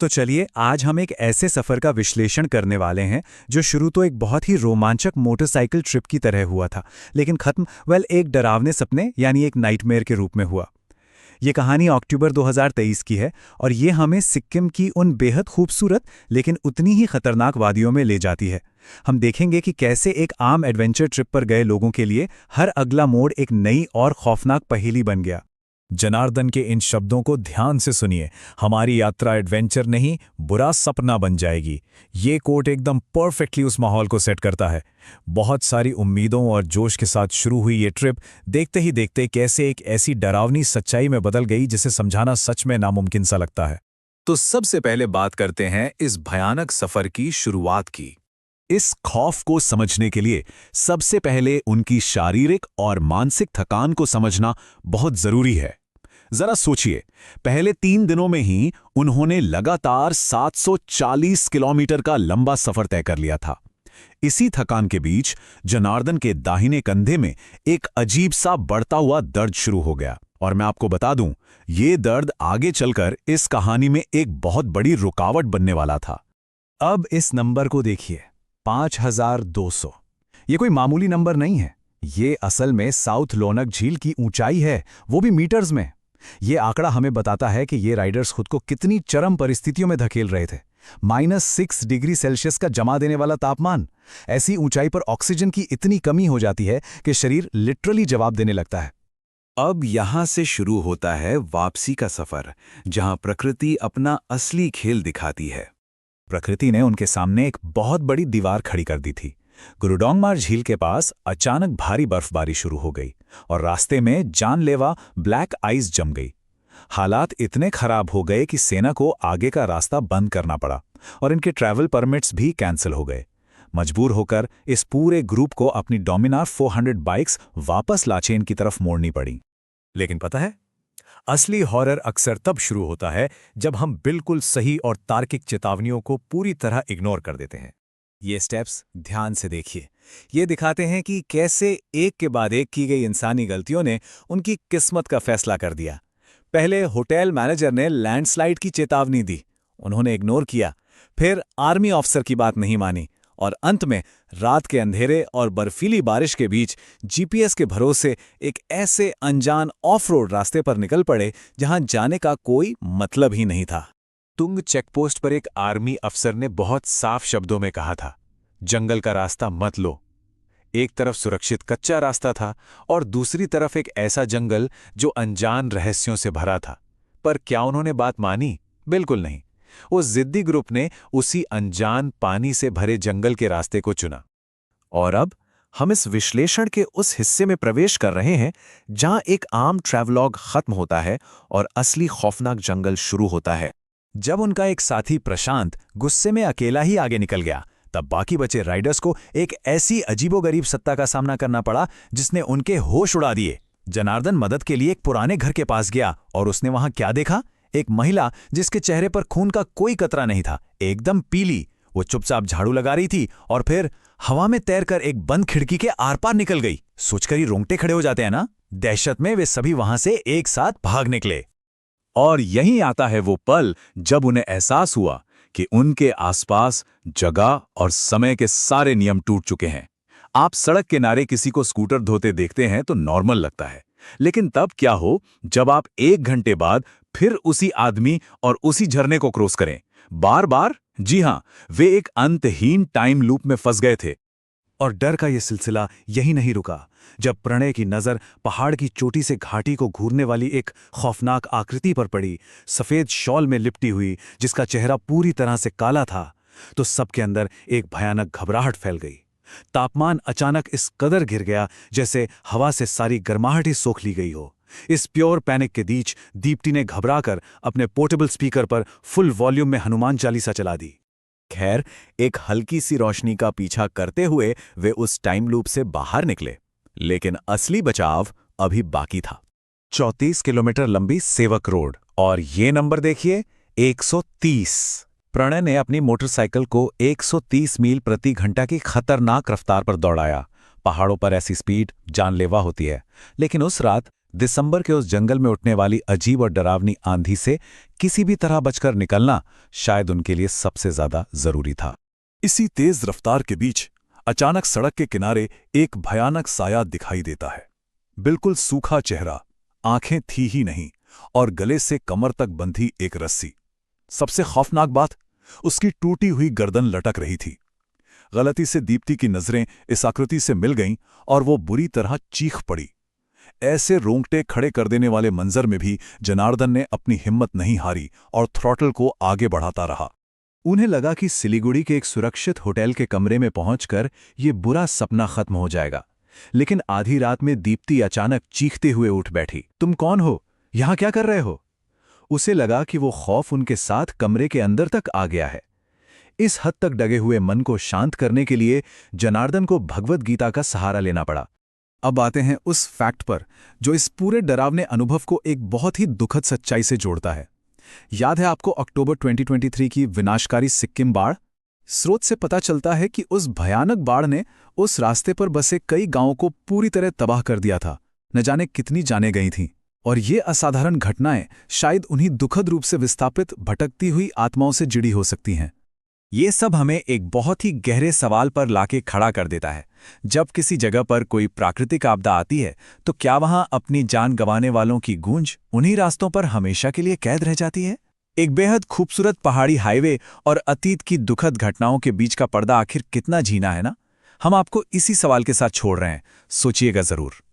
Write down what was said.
तो चलिए आज हम एक ऐसे सफ़र का विश्लेषण करने वाले हैं जो शुरू तो एक बहुत ही रोमांचक मोटरसाइकिल ट्रिप की तरह हुआ था, लेकिन ख़त्म एक डरावने सपने यानी एक नाइटमेयर के रूप में हुआ। ये कहानी अक्टूबर 2023 की है और ये हमें सिक्किम की उन बेहद खूबसूरत लेकिन उतनी ही खतरनाक वादियों में ले जाती है। हम देखेंगे कि कैसे एक आम एडवेंचर ट्रिप पर गए लोगों के लिए हर अगला मोड़ एक नई और खौफनाक पहेली बन गया। जनार्दन के इन शब्दों को ध्यान से सुनिए। हमारी यात्रा एडवेंचर नहीं, बुरा सपना बन जाएगी। ये कोट एकदम परफेक्टली उस माहौल को सेट करता है। बहुत सारी उम्मीदों और जोश के साथ शुरू हुई ये ट्रिप देखते ही देखते कैसे एक ऐसी डरावनी सच्चाई में बदल गई जिसे समझाना सच में नामुमकिन सा लगता है। तो सबसे पहले बात करते हैं इस भयानक सफर की शुरुआत की। इस खौफ को समझने के लिए सबसे पहले उनकी शारीरिक और मानसिक थकान को समझना बहुत जरूरी है। जरा सोचिए, पहले 3 दिनों में ही उन्होंने लगातार 740 किलोमीटर का लंबा सफर तय कर लिया था। इसी थकान के बीच जनार्दन के दाहिने कंधे में एक अजीब सा बढ़ता हुआ दर्द शुरू हो गया, और मैं आपको बता दूं, ये दर्द आगे चलकर इस कहानी में एक बहुत बड़ी रुकावट बनने वाला था। अब इस नंबर को देखिए, 5200। ये कोई मामूली नंबर नहीं है। ये असल में साउथ लोनक झील की ऊंचाई है, वो भी मीटर्स में। ये आंकड़ा हमें बताता है कि ये राइडर्स खुद को कितनी चरम परिस्थितियों में धकेल रहे थे। -6 डिग्री सेल्सियस का जमा देने वाला तापमान। ऐसी ऊंचाई पर ऑक्सीजन की इतनी कमी हो जाती है कि शरीर लिटरली जवाब देने लगता है। अब यहां से शुरू होता है वापसी का सफर, जहां प्रकृति अपना असली खेल दिखाती है। प्रकृति ने उनके सामने एक बहुत बड़ी दीवार खड़ी कर दी थी। गुरुडोंगमार झील के पास अचानक भारी बर्फबारी शुरू हो गई और रास्ते में जानलेवा ब्लैक आइस जम गई। हालात इतने खराब हो गए कि सेना को आगे का रास्ता बंद करना पड़ा और इनके ट्रैवल परमिट्स भी कैंसिल हो गए। मजबूर होकर इस पूरे ग्रुप को अपनी डोमिनार 400 बाइक्स वापस लाचेन की तरफ मोड़नी पड़ी। लेकिन पता है, असली हॉरर अक्सर तब शुरू होता है जब हम बिल्कुल सही और तार्किक चेतावनियों को पूरी तरह इग्नोर कर देते हैं। ये स्टेप्स ध्यान से देखिए। ये दिखाते हैं कि कैसे एक के बाद एक की गई इंसानी गलतियों ने उनकी किस्मत का फैसला कर दिया। पहले होटल मैनेजर ने लैंडस्लाइड की चेतावनी दी, उन्होंने इग्नोर किया। फिर आर्मी ऑफिसर की बात नहीं मानी और अंत में रात के अंधेरे और बर्फीली बारिश के बीच जीपीएस के भरोसे एक ऐसे अनजान ऑफ रोड रास्ते पर निकल पड़े जहां जाने का कोई मतलब ही नहीं था। तुंग चेकपोस्ट पर एक आर्मी अफसर ने बहुत साफ शब्दों में कहा था, जंगल का रास्ता मत लो। एक तरफ सुरक्षित कच्चा रास्ता था और दूसरी तरफ एक ऐसा जंगल जो अनजान रहस्यों से भरा था। पर क्या उन्होंने बात मानी? बिल्कुल नहीं। उस जिद्दी ग्रुप ने उसी अनजान पानी से भरे जंगल के रास्ते को चुना। और अब हम इस विश्लेषण के उस हिस्से में प्रवेश कर रहे हैं जहां एक आम ट्रैवलॉग खत्म होता है और असली खौफनाक जंगल शुरू होता है। जब उनका एक साथी प्रशांत गुस्से में अकेला ही आगे निकल गया, तब बाकी बचे राइडर्स को एक ऐसी अजीबोगरीब सत्ता का सामना करना पड़ा जिसने उनके होश उड़ा दिए। जनार्दन मदद के लिए एक पुराने घर के पास गया और उसने वहां क्या देखा? एक महिला जिसके चेहरे पर खून का कोई कतरा नहीं था, एकदम पीली। वो चुपचाप झाड़ू लगा रही थी और फिर हवा में तैरकर एक बंद खिड़की के आर पार निकल गई। सोचकर ही रोंगटे खड़े हो जाते हैं ना। दहशत में वे सभी वहां से एक साथ भाग निकले। और यहीं आता है वो पल जब उन्हें एहसास हुआ कि उनके आसपास जगह और समय के सारे नियम टूट चुके हैं। आप सड़क किनारे किसी को स्कूटर धोते देखते हैं तो नॉर्मल लगता है, लेकिन तब क्या हो जब आप 1 घंटे बाद फिर उसी आदमी और उसी झरने को क्रॉस करें, बार बार? जी हां, वे एक अंतहीन टाइम लूप में फंस गए थे। और डर का ये सिलसिला यही नहीं रुका। जब प्रणय की नज़र पहाड़ की चोटी से घाटी को घूरने वाली एक खौफनाक आकृति पर पड़ी, सफ़ेद शॉल में लिपटी हुई, जिसका चेहरा पूरी तरह से काला था, तो सबके अंदर एक भयानक घबराहट फैल गई। तापमान अचानक इस कदर गिर गया जैसे हवा से सारी गर्माहट ही सोख ली गई हो। इस प्योर पैनिक के बीच दीप्ति ने घबराकर अपने पोर्टेबल स्पीकर पर फुल वॉल्यूम में हनुमान चालीसा चला दी। खैर, एक हल्की सी रोशनी का पीछा करते हुए वे उस टाइम लूप से बाहर निकले, लेकिन असली बचाव अभी बाकी था। 34 किलोमीटर लंबी सेवक रोड, और ये नंबर देखिए, 130। प्रणय ने अपनी मोटरसाइकिल को 130 मील प्रति घंटा की खतरनाक रफ्तार पर दौड़ाया। पहाड़ों पर ऐसी स्पीड जानलेवा होती है, लेकिन उस रात दिसंबर के उस जंगल में उठने वाली अजीब और डरावनी आंधी से किसी भी तरह बचकर निकलना शायद उनके लिए सबसे ज्यादा जरूरी था। इसी तेज रफ्तार के बीच अचानक सड़क के किनारे एक भयानक साया दिखाई देता है। बिल्कुल सूखा चेहरा, आंखें थी ही नहीं और गले से कमर तक बंधी एक रस्सी। सबसे खौफनाक बात, उसकी टूटी हुई गर्दन लटक रही थी। गलती से दीप्ति की नजरें इस आकृति से मिल गईं और वो बुरी तरह चीख पड़ी। ऐसे रोंगटे खड़े कर देने वाले मंजर में भी जनार्दन ने अपनी हिम्मत नहीं हारी और थ्रॉटल को आगे बढ़ाता रहा। उन्हें लगा कि सिलीगुड़ी के एक सुरक्षित होटल के कमरे में पहुंचकर ये बुरा सपना खत्म हो जाएगा, लेकिन आधी रात में दीप्ति अचानक चीखते हुए उठ बैठी। तुम कौन हो? यहां क्या कर रहे हो? उसे लगा कि वो खौफ उनके साथ कमरे के अंदर तक आ गया है। इस हद तक डगे हुए मन को शांत करने के लिए जनार्दन को भगवद गीता का सहारा लेना पड़ा। अब आते हैं उस फैक्ट पर जो इस पूरे डरावने अनुभव को एक बहुत ही दुखद सच्चाई से जोड़ता है। याद है आपको अक्टूबर 2023 की विनाशकारी सिक्किम बाढ़? स्रोत से पता चलता है कि उस भयानक बाढ़ ने उस रास्ते पर बसे कई गांवों को पूरी तरह तबाह कर दिया था। न जाने कितनी जानें गई थीं। और ये असाधारण घटनाएं शायद उन्हीं दुखद रूप से विस्थापित भटकती हुई आत्माओं से जुड़ी हो सकती हैं। ये सब हमें एक बहुत ही गहरे सवाल पर लाके खड़ा कर देता है। जब किसी जगह पर कोई प्राकृतिक आपदा आती है तो क्या वहां अपनी जान गंवाने वालों की गूंज उन्हीं रास्तों पर हमेशा के लिए कैद रह जाती है? एक बेहद खूबसूरत पहाड़ी हाईवे और अतीत की दुखद घटनाओं के बीच का पर्दा आखिर कितना झीना है ना? हम आपको इसी सवाल के साथ छोड़ रहे हैं, सोचिएगा जरूर।